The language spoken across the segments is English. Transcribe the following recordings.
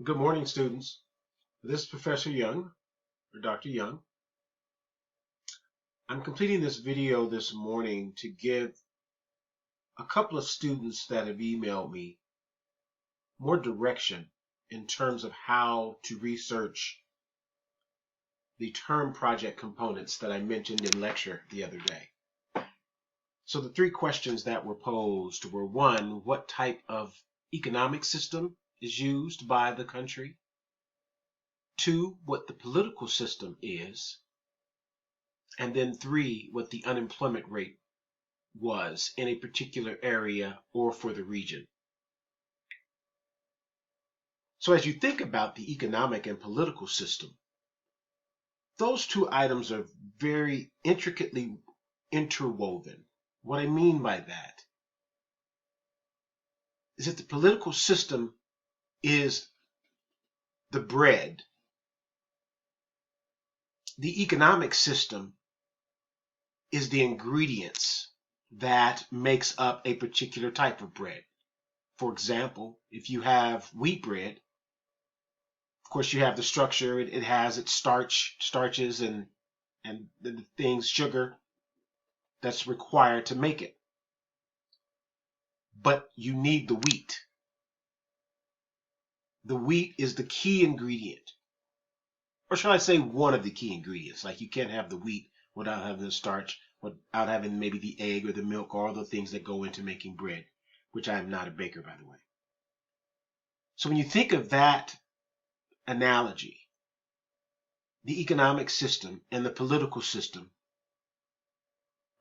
Good morning, students. This is Professor Young, or Dr. Young. I'm completing this video this morning to give a couple of students that have emailed me more direction in terms of how to research the term project components that I mentioned in lecture the other day. So the three questions that were posed were: one, what type of economic system is used by the country? Two, what the political system is? And then three, what the unemployment rate was in a particular area or for the region. So as you think about the economic and political system, those two items are very intricately interwoven. What I mean by that is that the political system is the bread. The economic system is the ingredients that makes up a particular type of bread. For example, if you have wheat bread, of course, you have the structure. It has its starches, and the things, sugar that's required to make it. But you need the wheat. The wheat is the key ingredient, or shall I say, one of the key ingredients. Like you can't have the wheat without having the starch, without having maybe the egg or the milk, or all the things that go into making bread. Which I am not a baker, by the way. So when you think of that analogy, the economic system and the political system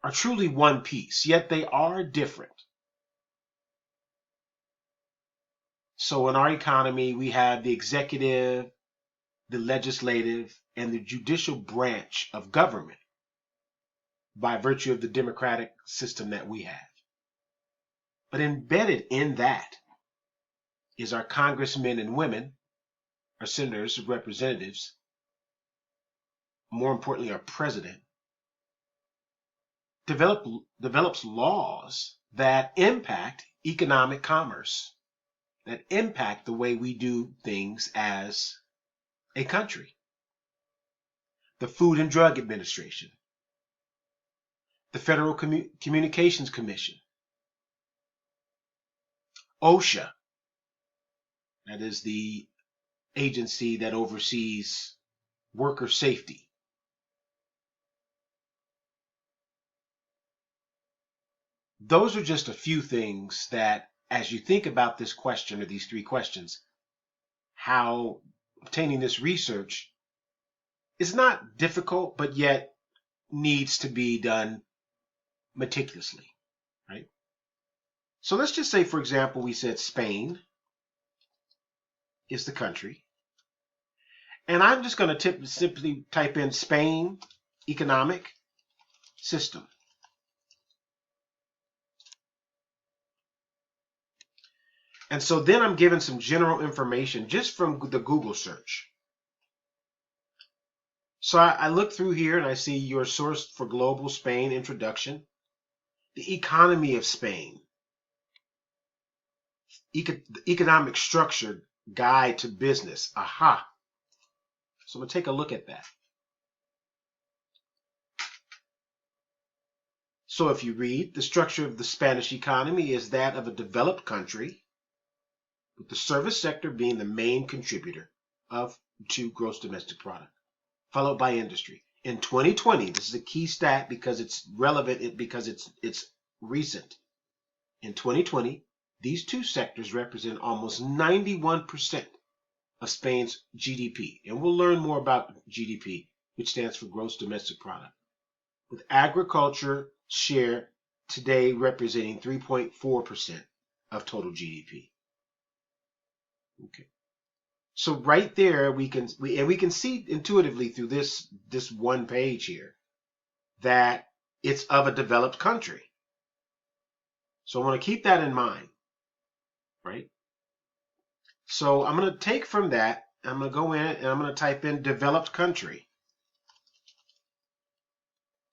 are truly one piece, yet they are different. So in our economy, we have the executive, the legislative, and the judicial branch of government by virtue of the democratic system that we have. But embedded in that is our congressmen and women, our senators, representatives, more importantly, our president, develops laws that impact economic commerce, that impact the way we do things as a country. The Food and Drug Administration, the Federal Communications Commission, OSHA, that is the agency that oversees worker safety. Those are just a few things that, as you think about this question or these three questions, how obtaining this research is not difficult, but yet needs to be done meticulously, right? So let's just say, for example, we said Spain is the country. And I'm just going to simply type in Spain economic system. And so then I'm given some general information just from the Google search. So I look through here and I see your source for global Spain introduction, the economy of Spain, economic structure guide to business. Aha. So I'm going to take a look at that. So if you read, the structure of the Spanish economy is that of a developed country, with the service sector being the main contributor to gross domestic product, followed by industry. In 2020, this is a key stat because it's relevant, because it's recent. In 2020, these two sectors represent almost 91% of Spain's GDP. And we'll learn more about GDP, which stands for gross domestic product, with agriculture share today representing 3.4% of total GDP. Okay. So right there, we can see intuitively through this one page here that it's of a developed country. So I want to keep that in mind, right? So I'm going to take from that, I'm going to go in and I'm going to type in developed country,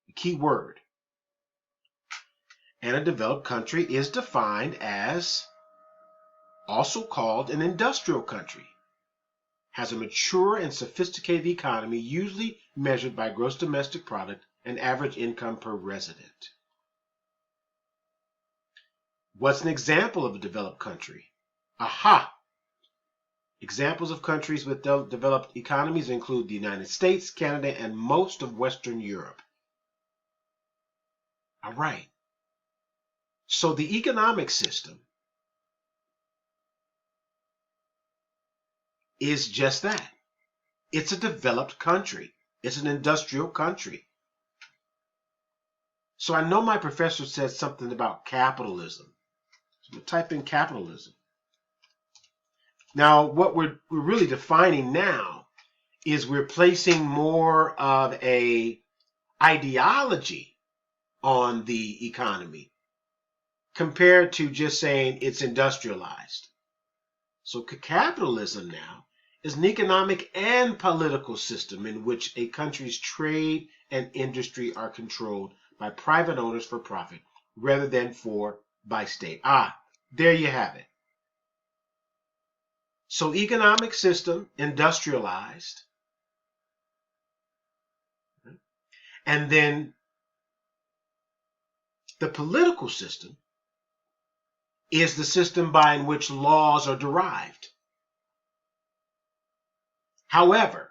the key word. And a developed country is defined as also called an industrial country. has a mature and sophisticated economy, usually measured by gross domestic product and average income per resident. What's an example of a developed country? Aha! Examples of countries with developed economies include the United States, Canada, and most of Western Europe. All right. So the economic system is just that. It's a developed country. It's an industrial country. So I know my professor said something about capitalism. So I'm going to type in capitalism. Now, what we're really defining now is we're placing more of a ideology on the economy compared to just saying it's industrialized. So capitalism now is an economic and political system in which a country's trade and industry are controlled by private owners for profit rather than by state. There you have it. So economic system, industrialized, and then the political system is the system by which laws are derived. However,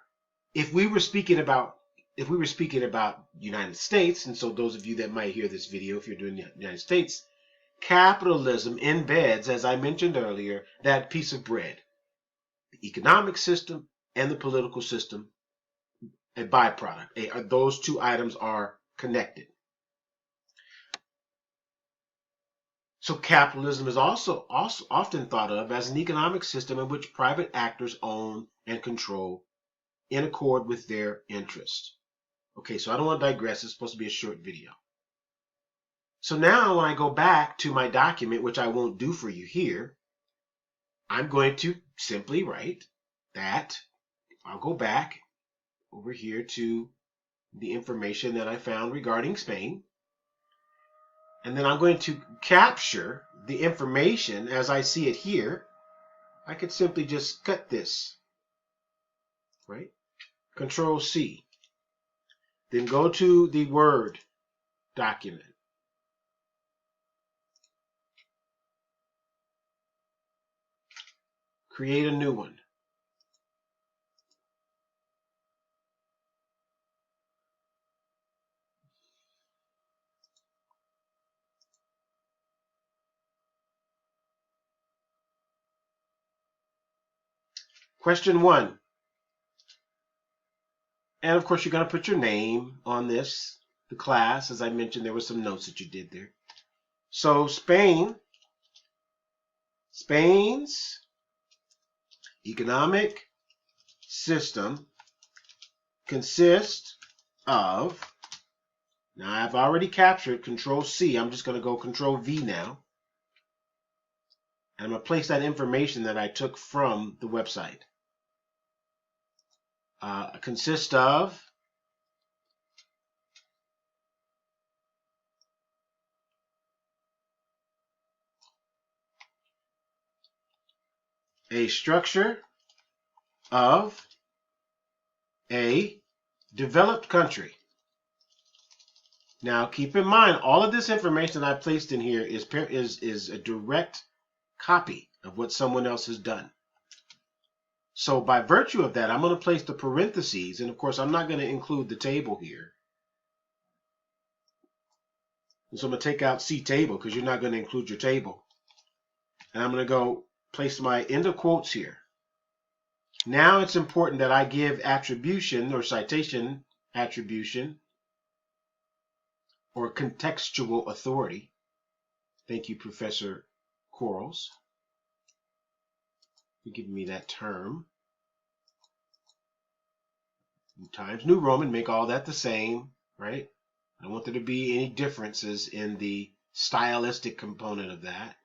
if we were speaking about United States, and so those of you that might hear this video, if you're doing the United States, capitalism embeds, as I mentioned earlier, that piece of bread. The economic system and the political system, a byproduct. Those two items are connected. So capitalism is also often thought of as an economic system in which private actors own and control in accord with their interests. Okay, so I don't want to digress. It's supposed to be a short video. So now when I go back to my document, which I won't do for you here, I'm going to simply write that. I'll go back over here to the information that I found regarding Spain. And then I'm going to capture the information as I see it here. I could simply just cut this, right? Control C. Then go to the Word document. Create a new one. Question 1. And of course, you're going to put your name on this, the class. As I mentioned, there were some notes that you did there. So Spain's economic system consists of, now I've already captured Control C. I'm just going to go Control V now. And I'm going to place that information that I took from the website. Consists of a structure of a developed country. Now keep in mind, all of this information I placed in here is a direct copy of what someone else has done. So by virtue of that, I'm going to place the parentheses, and of course I'm not going to include the table here. And so I'm going to take out C table because you're not going to include your table. And I'm going to go place my end of quotes here. Now it's important that I give attribution or citation attribution or contextual authority. Thank you, Professor Quarles, for giving me that term. Times New Roman, make all that the same, right? I don't want there to be any differences in the stylistic component of that.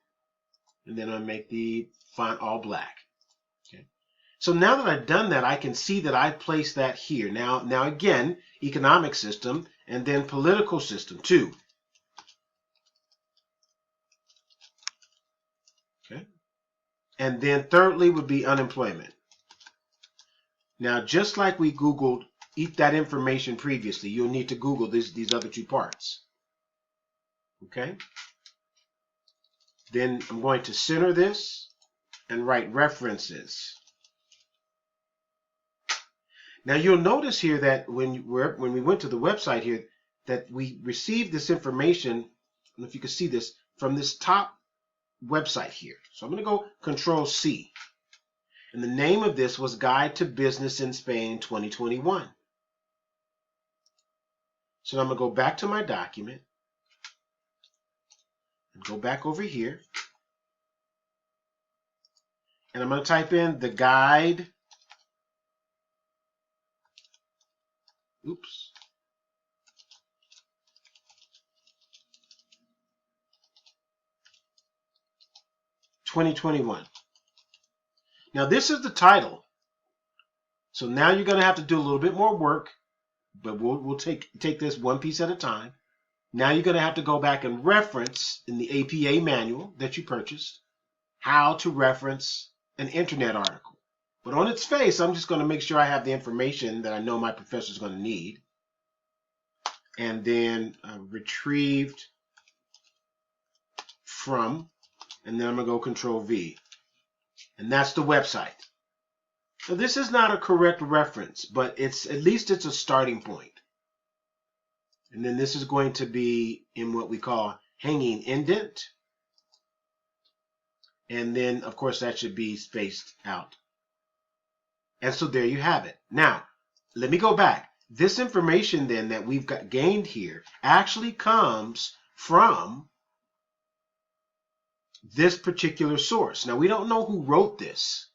And then I'll make the font all black. Okay. So now that I've done that, I can see that I placed that here. Now again, economic system and then political system too. Okay. And then thirdly would be unemployment. Now, just like we Googled that information previously, you'll need to Google these other two parts. Okay? Then I'm going to center this and write references. Now you'll notice here that when we went to the website here, that we received this information, I don't know if you can see this, from this top website here. So I'm going to go Control C. And the name of this was Guide to Business in Spain 2021. So I'm going to go back to my document and go back over here. And I'm going to type in the guide. Oops. (2021). Now this is the title. So now you're going to have to do a little bit more work, but we'll take this one piece at a time. Now you're going to have to go back and reference in the APA manual that you purchased how to reference an internet article. But on its face, I'm just going to make sure I have the information that I know my professor is going to need. And then retrieved from, and then I'm going to go Control V. And that's the website. So this is not a correct reference, but at least it's a starting point. And then this is going to be in what we call hanging indent. And then, of course, that should be spaced out. And so there you have it. Now, let me go back. This information then that we've gained here actually comes from this particular source. Now, we don't know who wrote this,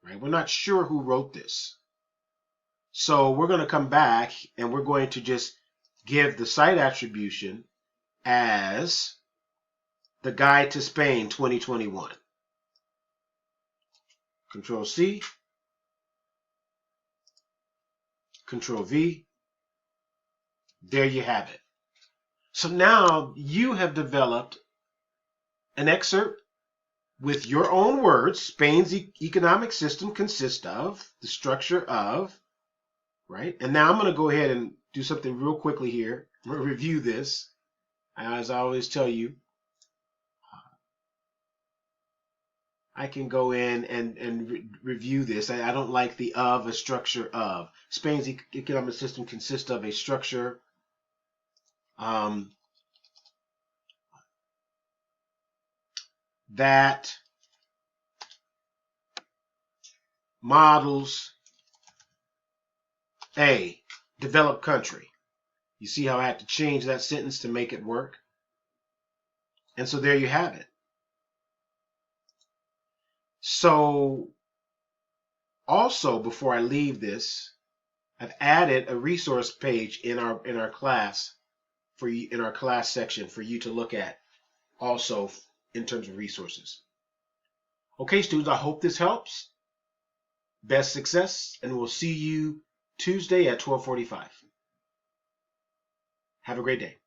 right? We're not sure who wrote this. So we're going to come back and we're going to just give the site attribution as the Guide to Spain 2021. Control C, Control V. There you have it. So now you have developed an excerpt with your own words. Spain's economic system consists of, the structure of, right? And now I'm going to go ahead and do something real quickly here. I'm going to review this. As I always tell you, I can go in and review this. I don't like the of, a structure of. Spain's economic system consists of a structure that models a developed country. You see how I had to change that sentence to make it work? And so there you have it. So also, before I leave this, I've added a resource page in our class for you, in our class section, for you to look at also in terms of resources. Okay, students, I hope this helps. Best success, and we'll see you Tuesday at 12:45. Have a great day.